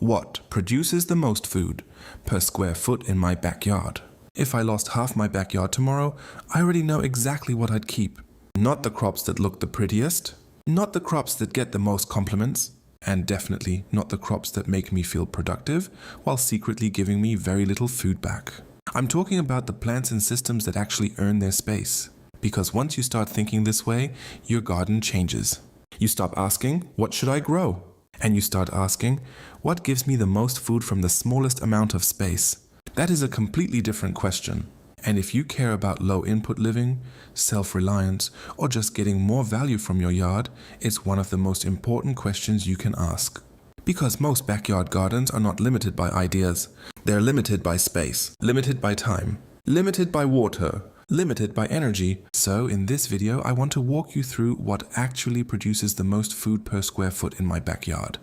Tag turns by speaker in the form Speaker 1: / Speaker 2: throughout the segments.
Speaker 1: What produces the most food per square foot in my backyard? If I lost half my backyard tomorrow, I already know exactly what I'd keep. Not the crops that look the prettiest, not the crops that get the most compliments, and definitely not the crops that make me feel productive while secretly giving me very little food back. I'm talking about the plants and systems that actually earn their space. Because once you start thinking this way, your garden changes. You stop asking, what should I grow? And you start asking, what gives me the most food from the smallest amount of space? That is a completely different question. And if you care about low input living, self-reliance, or just getting more value from your yard, it's one of the most important questions you can ask. Because most backyard gardens are not limited by ideas. They're limited by space, limited by time, limited by water, limited by energy. So in this video, I want to walk you through what actually produces the most food per square foot in my backyard.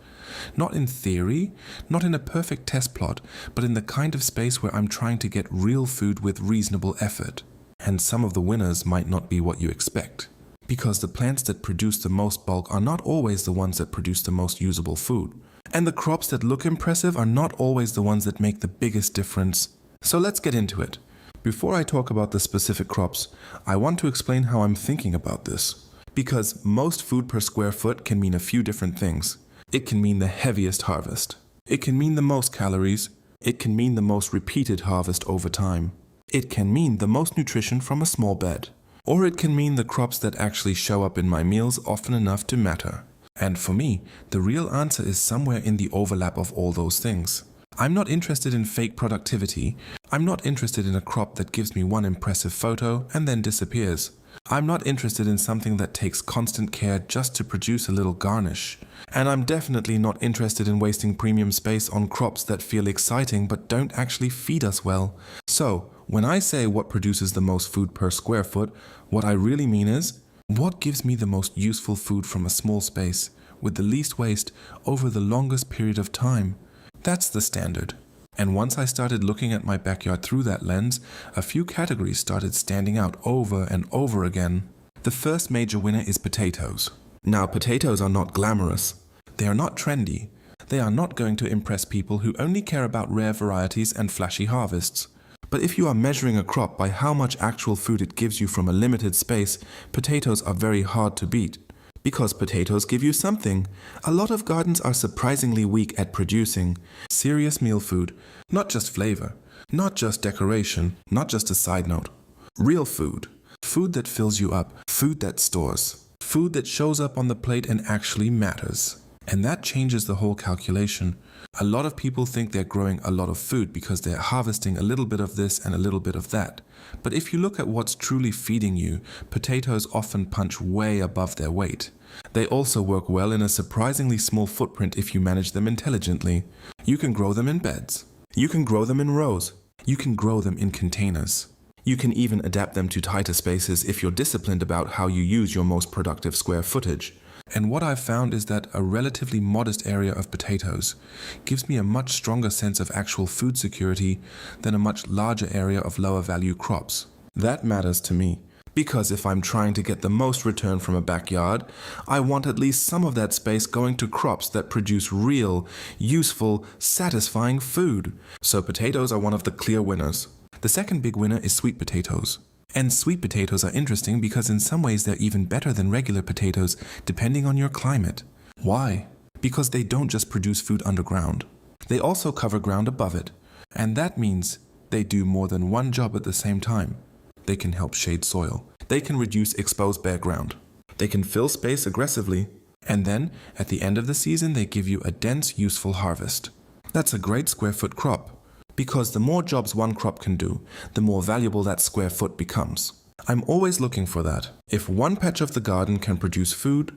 Speaker 1: Not in theory, not in a perfect test plot, but in the kind of space where I'm trying to get real food with reasonable effort. And some of the winners might not be what you expect. Because the plants that produce the most bulk are not always the ones that produce the most usable food. And the crops that look impressive are not always the ones that make the biggest difference. So let's get into it. Before I talk about the specific crops, I want to explain how I'm thinking about this. Because most food per square foot can mean a few different things. It can mean the heaviest harvest. It can mean the most calories. It can mean the most repeated harvest over time. It can mean the most nutrition from a small bed. Or it can mean the crops that actually show up in my meals often enough to matter. And for me, the real answer is somewhere in the overlap of all those things. I'm not interested in fake productivity. I'm not interested in a crop that gives me one impressive photo and then disappears. I'm not interested in something that takes constant care just to produce a little garnish. And I'm definitely not interested in wasting premium space on crops that feel exciting but don't actually feed us well. So, when I say what produces the most food per square foot, what I really mean is, what gives me the most useful food from a small space, with the least waste, over the longest period of time? That's the standard. And once I started looking at my backyard through that lens, a few categories started standing out over and over again. The first major winner is potatoes. Now, potatoes are not glamorous. They are not trendy. They are not going to impress people who only care about rare varieties and flashy harvests. But if you are measuring a crop by how much actual food it gives you from a limited space, potatoes are very hard to beat. Because potatoes give you something. A lot of gardens are surprisingly weak at producing serious meal food, not just flavor, not just decoration, not just a side note. Real food. Food that fills you up, food that stores, food that shows up on the plate and actually matters. And that changes the whole calculation. A lot of people think they're growing a lot of food because they're harvesting a little bit of this and a little bit of that. But if you look at what's truly feeding you, potatoes often punch way above their weight. They also work well in a surprisingly small footprint if you manage them intelligently. You can grow them in beds. You can grow them in rows. You can grow them in containers. You can even adapt them to tighter spaces if you're disciplined about how you use your most productive square footage. And what I've found is that a relatively modest area of potatoes gives me a much stronger sense of actual food security than a much larger area of lower value crops. That matters to me. Because if I'm trying to get the most return from a backyard, I want at least some of that space going to crops that produce real, useful, satisfying food. So potatoes are one of the clear winners. The second big winner is sweet potatoes. And sweet potatoes are interesting because in some ways they're even better than regular potatoes depending on your climate. Why? Because they don't just produce food underground. They also cover ground above it. And that means they do more than one job at the same time. They can help shade soil. They can reduce exposed bare ground. They can fill space aggressively. And then, at the end of the season, they give you a dense, useful harvest. That's a great square foot crop. Because the more jobs one crop can do, the more valuable that square foot becomes. I'm always looking for that. If one patch of the garden can produce food,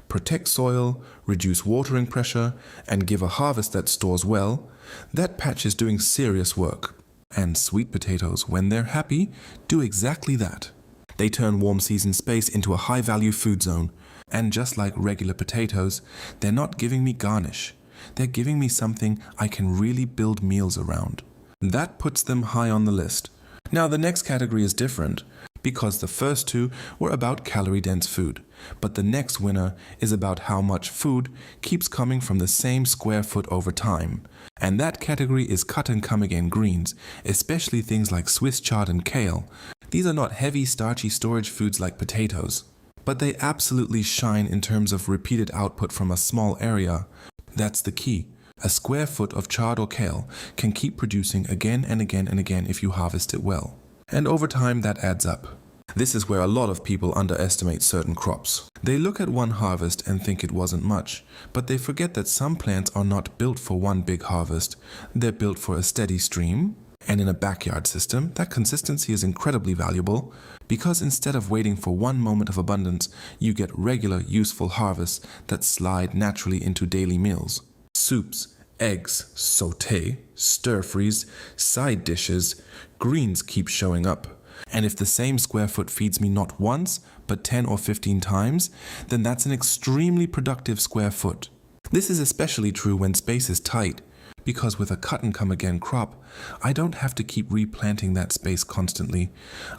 Speaker 1: protect soil, reduce watering pressure, and give a harvest that stores well, that patch is doing serious work. And sweet potatoes, when they're happy, do exactly that. They turn warm season space into a high-value food zone. And just like regular potatoes, they're not giving me garnish. They're giving me something I can really build meals around. That puts them high on the list. Now the next category is different, because the first two were about calorie-dense food, but the next winner is about how much food keeps coming from the same square foot over time. And that category is cut-and-come-again greens, especially things like Swiss chard and kale. These are not heavy, starchy storage foods like potatoes, but they absolutely shine in terms of repeated output from a small area. That's the key. A square foot of chard or kale can keep producing again and again and again if you harvest it well. And over time that adds up. This is where a lot of people underestimate certain crops. They look at one harvest and think it wasn't much, but they forget that some plants are not built for one big harvest. They're built for a steady stream, and in a backyard system, that consistency is incredibly valuable because instead of waiting for one moment of abundance, you get regular, useful harvests that slide naturally into daily meals. Soups, eggs, sauté, stir-fries, side dishes, greens keep showing up. And if the same square foot feeds me not once, but 10 or 15 times, then that's an extremely productive square foot. This is especially true when space is tight, because with a cut-and-come-again crop, I don't have to keep replanting that space constantly.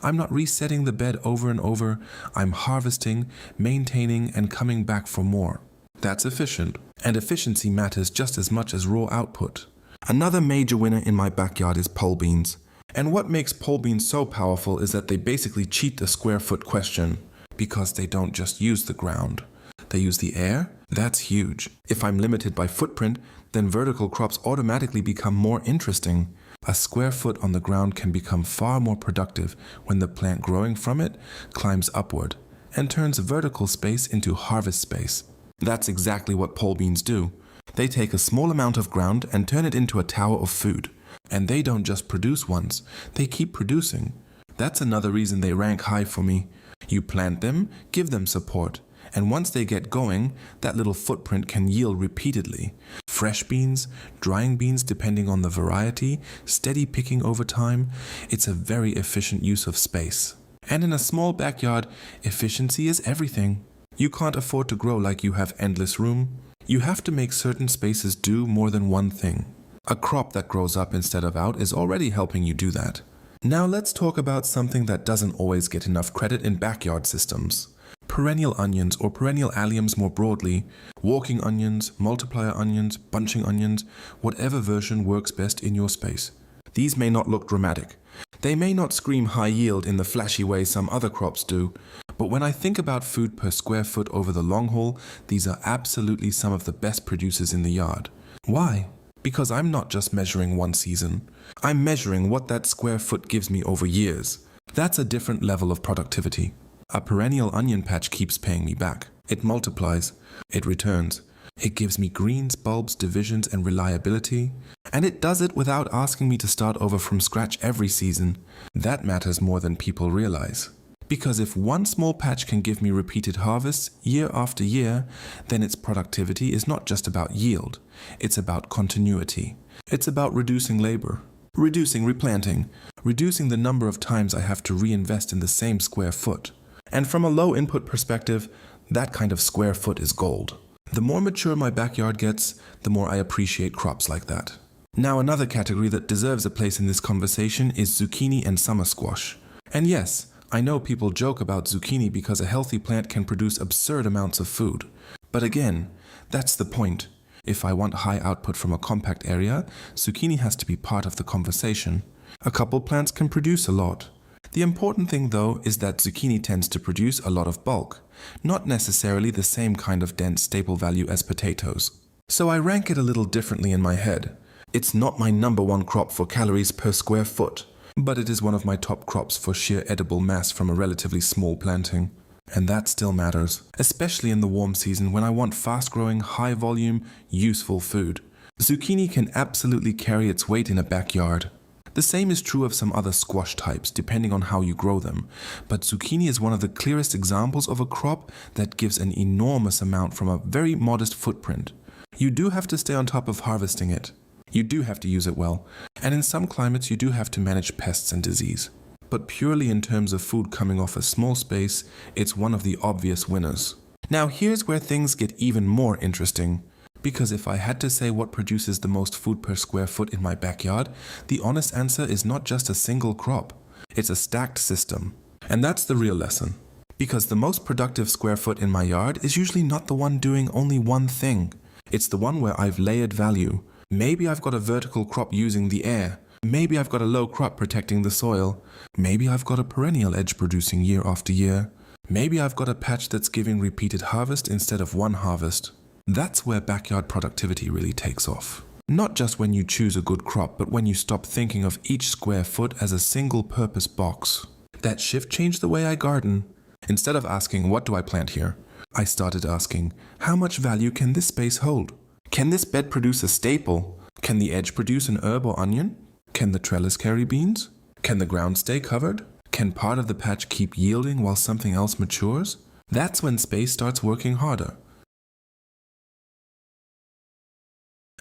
Speaker 1: I'm not resetting the bed over and over. I'm harvesting, maintaining, and coming back for more. That's efficient, and efficiency matters just as much as raw output. Another major winner in my backyard is pole beans. And what makes pole beans so powerful is that they basically cheat the square foot question, because they don't just use the ground. They use the air. That's huge. If I'm limited by footprint, then vertical crops automatically become more interesting. A square foot on the ground can become far more productive when the plant growing from it climbs upward and turns vertical space into harvest space. That's exactly what pole beans do. They take a small amount of ground and turn it into a tower of food. And they don't just produce once, they keep producing. That's another reason they rank high for me. You plant them, give them support, and once they get going, that little footprint can yield repeatedly. Fresh beans, drying beans depending on the variety, steady picking over time. It's a very efficient use of space. And in a small backyard, efficiency is everything. You can't afford to grow like you have endless room. You have to make certain spaces do more than one thing. A crop that grows up instead of out is already helping you do that. Now let's talk about something that doesn't always get enough credit in backyard systems. Perennial onions, or perennial alliums more broadly, walking onions, multiplier onions, bunching onions, whatever version works best in your space. These may not look dramatic. They may not scream high yield in the flashy way some other crops do, but when I think about food per square foot over the long haul, these are absolutely some of the best producers in the yard. Why? Because I'm not just measuring one season. I'm measuring what that square foot gives me over years. That's a different level of productivity. A perennial onion patch keeps paying me back. It multiplies. It returns. It gives me greens, bulbs, divisions, and reliability. And it does it without asking me to start over from scratch every season. That matters more than people realize. Because if one small patch can give me repeated harvests year after year, then its productivity is not just about yield. It's about continuity. It's about reducing labor, reducing replanting, reducing the number of times I have to reinvest in the same square foot. And from a low input perspective, that kind of square foot is gold. The more mature my backyard gets, the more I appreciate crops like that. Now another category that deserves a place in this conversation is zucchini and summer squash. And yes, I know people joke about zucchini because a healthy plant can produce absurd amounts of food. But again, that's the point. If I want high output from a compact area, zucchini has to be part of the conversation. A couple plants can produce a lot. The important thing though is that zucchini tends to produce a lot of bulk, not necessarily the same kind of dense staple value as potatoes. So I rank it a little differently in my head. It's not my number one crop for calories per square foot, but it is one of my top crops for sheer edible mass from a relatively small planting. And that still matters, especially in the warm season when I want fast-growing, high-volume, useful food. Zucchini can absolutely carry its weight in a backyard. The same is true of some other squash types, depending on how you grow them. But zucchini is one of the clearest examples of a crop that gives an enormous amount from a very modest footprint. You do have to stay on top of harvesting it. You do have to use it well, and in some climates you do have to manage pests and disease. But purely in terms of food coming off a small space, it's one of the obvious winners. Now here's where things get even more interesting. Because if I had to say what produces the most food per square foot in my backyard, the honest answer is not just a single crop. It's a stacked system. And that's the real lesson. Because the most productive square foot in my yard is usually not the one doing only one thing. It's the one where I've layered value. Maybe I've got a vertical crop using the air. Maybe I've got a low crop protecting the soil. Maybe I've got a perennial edge producing year after year. Maybe I've got a patch that's giving repeated harvest instead of one harvest. That's where backyard productivity really takes off. Not just when you choose a good crop, but when you stop thinking of each square foot as a single purpose box. That shift changed the way I garden. Instead of asking, what do I plant here? I started asking, how much value can this space hold? Can this bed produce a staple? Can the edge produce an herb or onion? Can the trellis carry beans? Can the ground stay covered? Can part of the patch keep yielding while something else matures? That's when space starts working harder.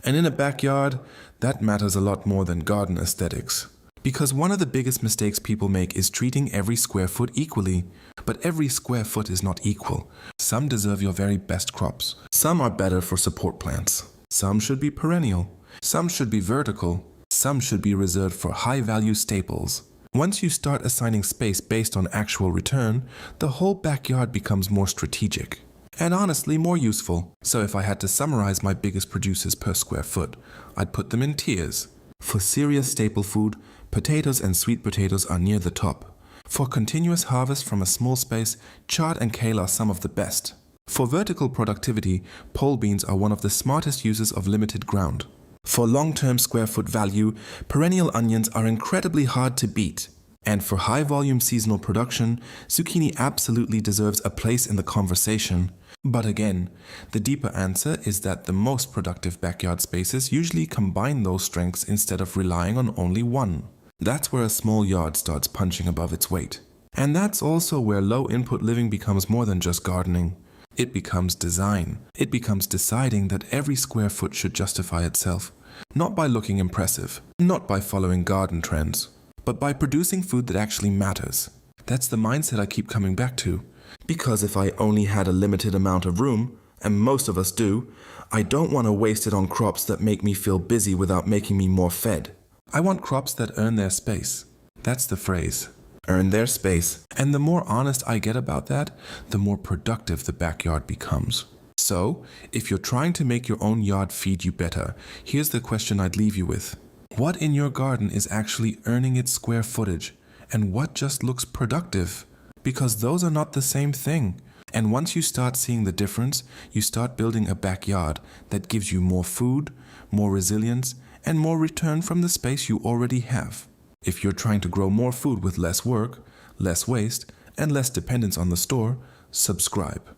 Speaker 1: And in a backyard, that matters a lot more than garden aesthetics. Because one of the biggest mistakes people make is treating every square foot equally. But every square foot is not equal. Some deserve your very best crops. Some are better for support plants. Some should be perennial. Some should be vertical. Some should be reserved for high-value staples. Once you start assigning space based on actual return, the whole backyard becomes more strategic. And honestly, more useful. So if I had to summarize my biggest producers per square foot, I'd put them in tiers. For serious staple food, potatoes and sweet potatoes are near the top. For continuous harvest from a small space, chard and kale are some of the best. For vertical productivity, pole beans are one of the smartest uses of limited ground. For long-term square foot value, perennial onions are incredibly hard to beat. And for high-volume seasonal production, zucchini absolutely deserves a place in the conversation. But again, the deeper answer is that the most productive backyard spaces usually combine those strengths instead of relying on only one. That's where a small yard starts punching above its weight. And that's also where low-input living becomes more than just gardening. It becomes design. It becomes deciding that every square foot should justify itself. Not by looking impressive, not by following garden trends, but by producing food that actually matters. That's the mindset I keep coming back to. Because if I only had a limited amount of room, and most of us do, I don't want to waste it on crops that make me feel busy without making me more fed. I want crops that earn their space. That's the phrase. Earn their space. And the more honest I get about that, the more productive the backyard becomes. So, if you're trying to make your own yard feed you better, here's the question I'd leave you with. What in your garden is actually earning its square footage? And what just looks productive? Because those are not the same thing. And once you start seeing the difference, you start building a backyard that gives you more food, more resilience, and more return from the space you already have. If you're trying to grow more food with less work, less waste, and less dependence on the store, subscribe.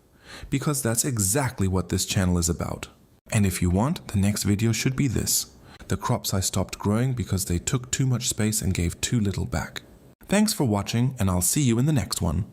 Speaker 1: Because that's exactly what this channel is about. And if you want, the next video should be this: the crops I stopped growing because they took too much space and gave too little back. Thanks for watching, and I'll see you in the next one.